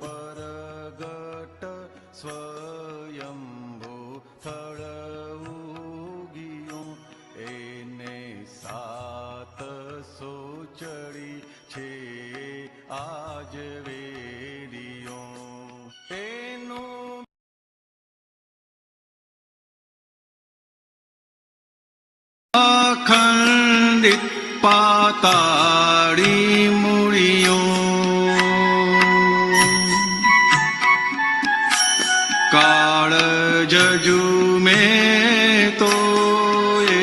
પરગટ સ્વયંભૂ થળ ઉગિયું એને 700 ચડી છે આજ વેડિયો એનું અખંડિત પાતાળી મૂળિયો કાળ જજુ મેં તો એ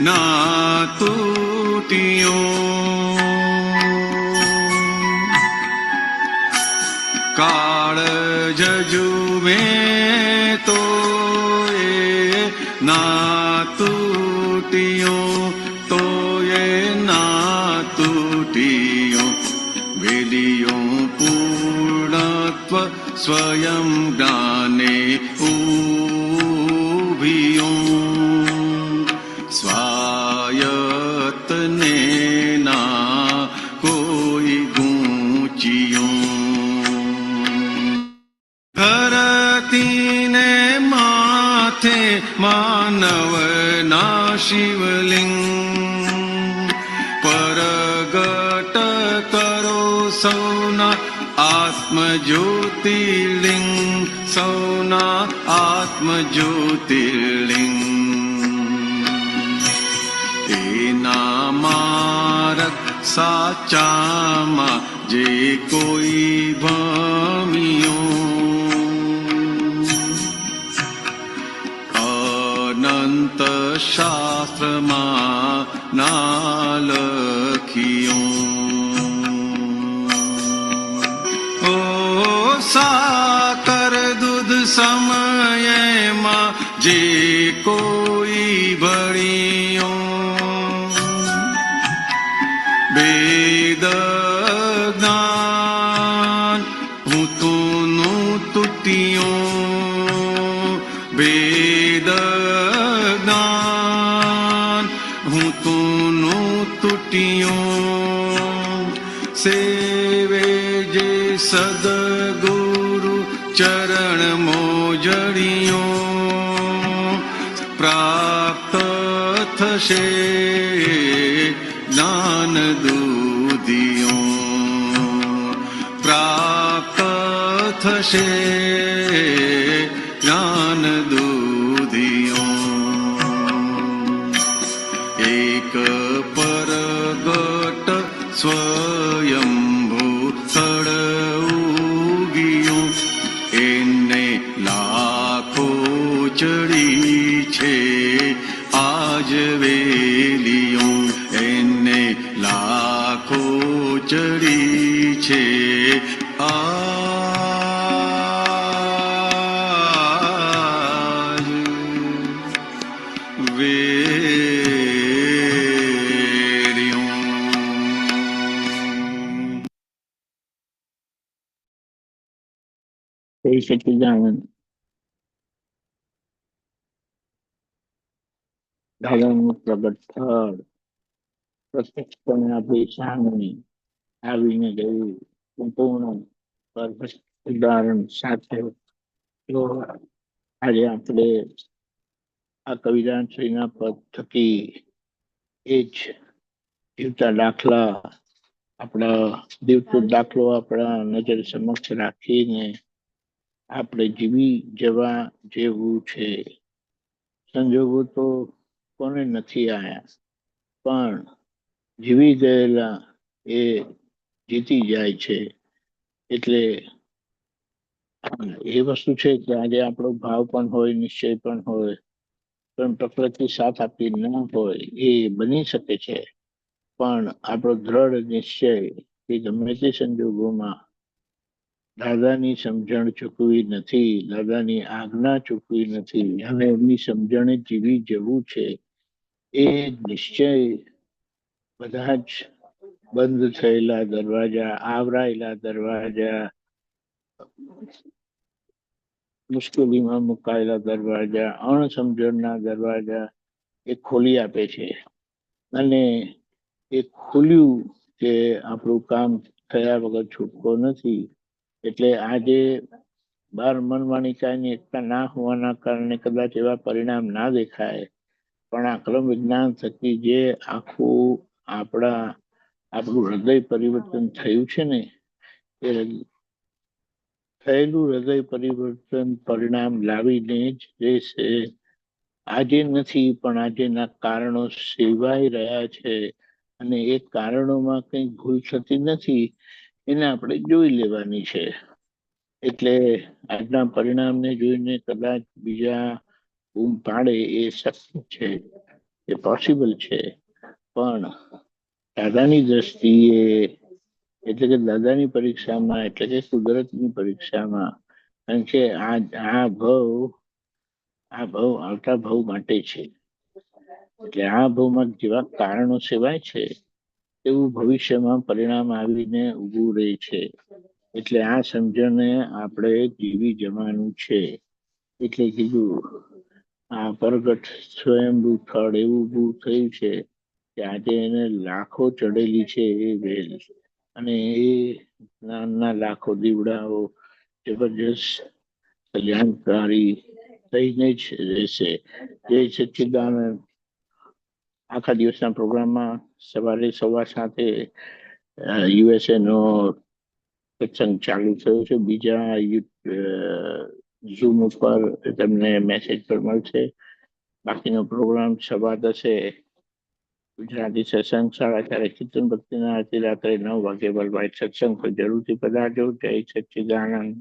ના તૂટ્યો કાળ જજુ મેં તો એ ના તૂટ્યો તો એ ના તૂટ્યો વેદિયો પૂર્ણત્વ સ્વયં જ્ઞાને ઉભિયું સ્વાયત્તને ના કોઈ ગૂંચિયું ધરતીને માથે માનવના શિવલિંગ પરગટ કરો સૌના આત્મજ્યોતિર્લિંગ સૌના આત્મજ્યોતિર્લિંગ એના માર્ગ સાચામાં જે કોઈ ભમિયો અનંત શાસ્ત્રમાં ના લખ્યું સાકર દૂધ સમયમાં જે કોઈ ભળિયો વેદ જ્ઞાન હું તુનું તૂટ્યું વેદ જ્ઞાન હું તુનું તૂટ્યું સેવે જે સદગુરુ ચરણ મોજડિયો પ્રાપ્ત થશે જ્ઞાન દૂધિયો પ્રાપ્ત થશે જ્ઞાન દૂધિયો એક પરગટ સ્વયંભૂ થળ ઉગિયું એને લાખો ચડી છે આજ વેલિયું એને લાખો ચડી છે આજ વેલિયું. જય સચ્ચિદાનંદ. દાદાનું પ્રગટ સ્થળ પ્રત્યક્ષપણે આપણી સામે આવીને ગયું સંપૂર્ણ ઉદાહરણ સાથે. તો આજે આપણે આ કવિરાજ શ્રીના પદ થકી એ જ જીવતા દાખલા આપણા જીવતો દાખલો આપણા નજર સમક્ષ રાખીને આપણે જીવી જવા જેવું છે. સંજોગો તો કોને નથી આયા, પણ જીવી ગયેલા એ જીતી જાય છે. એટલે એ વસ્તુ છે કે આજે આપણો ભાવ પણ હોય, નિશ્ચય પણ હોય, પણ પ્રકૃતિ સાથ આપી ન હોય એ બની શકે છે. પણ આપણો દ્રઢ નિશ્ચય કે ગમે તે સંજોગોમાં દાદાની સમજણ ચૂકવી નથી, દાદાની આજ્ઞા ચૂકવી નથી અને એમની સમજણે જીવી જવું છે, એ નિશ્ચય બધા જ બંધ થયેલા દરવાજા, આવરાયેલા દરવાજા, મુશ્કેલીમાં મુકાયેલા દરવાજા, અણસમજણના દરવાજા એ ખોલી આપે છે. અને એ ખુલ્યું કે આપણું કામ થયા વગર છૂટકો નથી. એટલે આ જે 12 મનમાંની કાયની એકતા ના હોવાના કારણે કદાચ એવા પરિણામ ના દેખાય, પણ આ ક્રમ વિજ્ઞાન થકી જે આપણું હૃદય પરિવર્તન થયું છે ને, એ થયેલું હૃદય પરિવર્તન પરિણામ લાવીને જ રહેશે. આજે નથી, પણ આજેના કારણો સેવાઈ રહ્યા છે, અને એ કારણોમાં કંઈ ભૂલ થતી નથી, એને આપણે જોઈ લેવાની છે. એટલે આજના પરિણામને જોઈને કદાચ બીજા બૂમ પાડે એ શક્ય છે, એ પોસિબલ છે. પણ દાદાની દ્રષ્ટિએ, એટલે કે દાદાની પરીક્ષામાં, એટલે કે કુદરતની પરીક્ષામાં, કારણ કે આ ભવ આવતા ભવ માટે છે. એટલે આ ભવમાં જેવા કારણો સેવાય છે એવું ભવિષ્યમાં પરિણામ આવીને ઊભું રહે છે. એટલે આ સમજણને આપણે જીવી જવાનું છે. એટલે કીધું આ પ્રગટ સ્વયંભૂ સ્થળ એવું ઊભું થયું છે કે આજે એને લાખો ચડેલી છે એ વેલ, અને એ નાના લાખો દીવડાઓ જબરજસ્ત કલ્યાણકારી થઈને જ રહેશે. જય સચ્ચિદાનંદ. આખા દિવસના પ્રોગ્રામમાં સવારે 7:15 USA નો સત્સંગ ચાલુ થયો છે. બીજા ઝૂમ ઉપર તમને મેસેજ પર મળશે. બાકીનો પ્રોગ્રામ 10:15 ગુજરાતી સત્સંગ 4:30 કીર્તન ભક્તિના આરતી રાત્રે 9 વાગે વર્લ્ડ વાઇડ સત્સંગ પર જરૂરથી પધારજો. જય સચ્ચિદાનંદ.